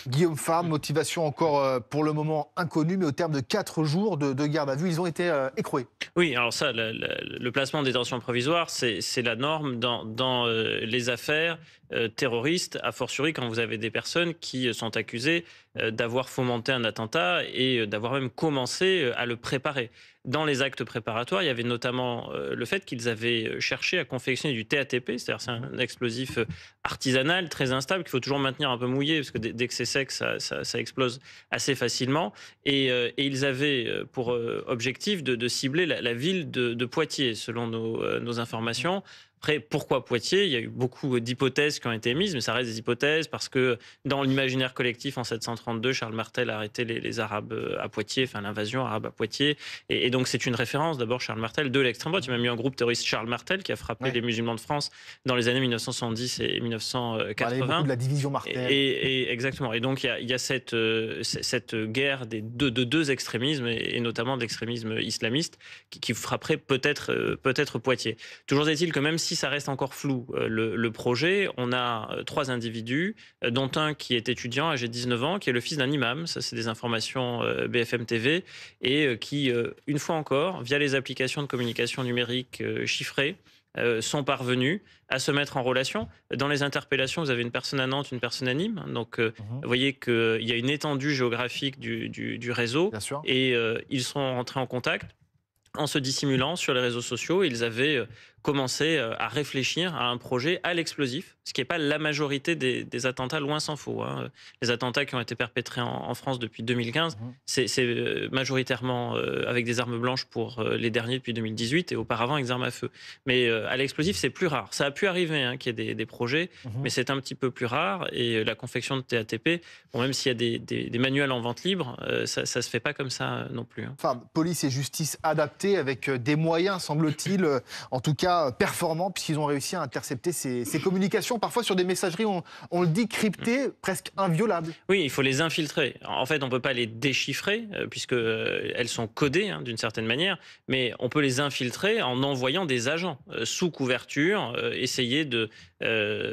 Guillaume Farm, motivation encore pour le moment inconnue, mais au terme de 4 jours de garde à vue, ils ont été écroués. Oui, alors ça, le placement en détention provisoire, c'est la norme dans les affaires terroristes, a fortiori quand vous avez des personnes qui sont accusées d'avoir fomenté un attentat et d'avoir même commencé à le préparer. Dans les actes préparatoires, il y avait notamment le fait qu'ils avaient cherché à confectionner du TATP, c'est-à-dire c'est un explosif artisanal très instable qu'il faut toujours maintenir un peu mouillé parce que dès que c'est sec, ça explose assez facilement. Et ils avaient pour objectif de cibler la ville de Poitiers, selon nos informations. Après, pourquoi Poitiers? Il y a eu beaucoup d'hypothèses qui ont été émises, mais ça reste des hypothèses parce que dans l'imaginaire collectif, en 732, Charles Martel a arrêté les Arabes à Poitiers, enfin l'invasion arabe à Poitiers. Et donc c'est une référence, d'abord Charles Martel, de l'extrême droite. Il y a même eu un groupe terroriste Charles Martel qui a frappé Ouais. les musulmans de France dans les années 1970 et Voilà, il y a beaucoup 1980. de la division Martel. Et exactement. Et donc il y a cette guerre de deux extrémismes et notamment d'extrémisme islamiste qui frapperait peut-être Poitiers. Toujours est-il que même si ça reste encore flou, le projet, on a 3 individus, dont un qui est étudiant, âgé de 19 ans, qui est le fils d'un imam, ça c'est des informations BFM TV, et qui, une fois encore, via les applications de communication numérique chiffrées, sont parvenus à se mettre en relation. Dans les interpellations, vous avez une personne à Nantes, une personne à Nîmes. Donc, Mhm. vous voyez qu'il y a une étendue géographique du réseau Bien sûr. et ils sont rentrés en contact en se dissimulant sur les réseaux sociaux. Ils avaient commencé à réfléchir à un projet à l'explosif, ce qui n'est pas la majorité des attentats, loin s'en faut. Hein. Les attentats qui ont été perpétrés en France depuis 2015, Mhm. c'est majoritairement avec des armes blanches pour les derniers depuis 2018 et auparavant avec des armes à feu. Mais à l'explosif, c'est plus rare. Ça a pu arriver hein, qu'il y ait des projets, mais Mhm. c'est un petit peu plus rare. Et la confection de TATP, bon, même s'il y a des manuels en vente libre, ça ne se fait pas comme ça non plus. Hein. Enfin, police et justice adaptées avec des moyens, semble-t-il, en tout cas performants, puisqu'ils ont réussi à intercepter ces communications, parfois sur des messageries, on le dit, cryptées, presque inviolables. Oui, il faut les infiltrer. En fait, on ne peut pas les déchiffrer, puisque elles sont codées hein, d'une certaine manière, mais on peut les infiltrer en envoyant des agents sous couverture, essayer de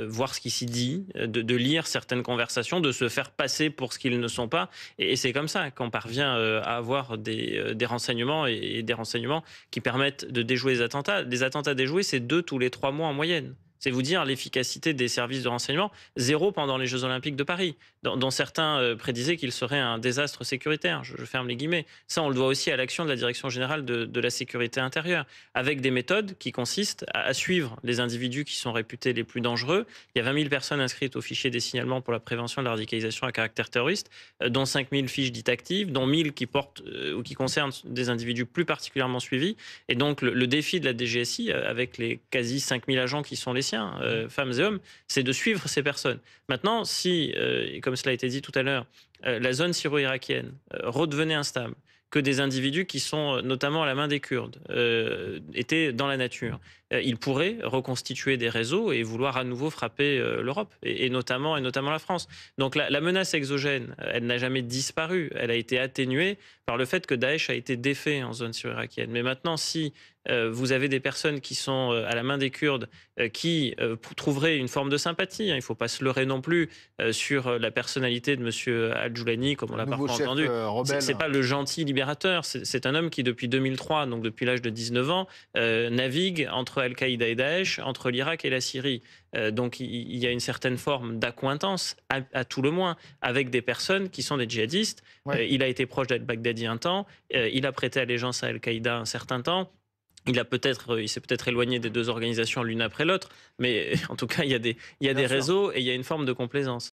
voir ce qui s'y dit, de lire certaines conversations, de se faire passer pour ce qu'ils ne sont pas. Et c'est comme ça qu'on parvient à avoir des renseignements et des renseignements qui permettent de déjouer les attentats. Des attentats déjoués, c'est 2 tous les 3 mois en moyenne. C'est vous dire l'efficacité des services de renseignement. 0 pendant les Jeux Olympiques de Paris, dont certains prédisaient qu'il serait un désastre sécuritaire. Je ferme les guillemets. Ça, on le doit aussi à l'action de la Direction générale de la sécurité intérieure, avec des méthodes qui consistent à suivre les individus qui sont réputés les plus dangereux. Il y a 20 000 personnes inscrites au fichier des signalements pour la prévention de la radicalisation à caractère terroriste, dont 5 000 fiches dites actives, dont 1 000 qui portent ou qui concernent des individus plus particulièrement suivis. Et donc, le défi de la DGSI, avec les quasi 5 000 agents qui sont les siens, femmes et hommes, c'est de suivre ces personnes. Maintenant, si, comme cela a été dit tout à l'heure, la zone syro-irakienne redevenait instable, que des individus qui sont notamment à la main des Kurdes étaient dans la nature, ils pourraient reconstituer des réseaux et vouloir à nouveau frapper l'Europe et notamment la France. Donc la menace exogène, elle n'a jamais disparu, elle a été atténuée par le fait que Daesh a été défait en zone syro-irakienne. Mais maintenant, si vous avez des personnes qui sont à la main des Kurdes qui trouveraient une forme de sympathie, hein, il ne faut pas se leurrer non plus sur la personnalité de M. Al-Joulani, comme on Le l'a nouveau parfois chef entendu. rebelle. C'est pas le gentil libérateur, c'est un homme qui depuis 2003, donc depuis l'âge de 19 ans, navigue entre Al-Qaïda et Daesh, entre l'Irak et la Syrie. Donc il y a une certaine forme d'accointance, à tout le moins, avec des personnes qui sont des djihadistes. Ouais. Il a été proche d'Al-Baghdadi un temps, il a prêté allégeance à Al-Qaïda un certain temps. Il s'est peut-être éloigné des 2 organisations l'une après l'autre, mais en tout cas, il y a des Bien sûr. réseaux et il y a une forme de complaisance.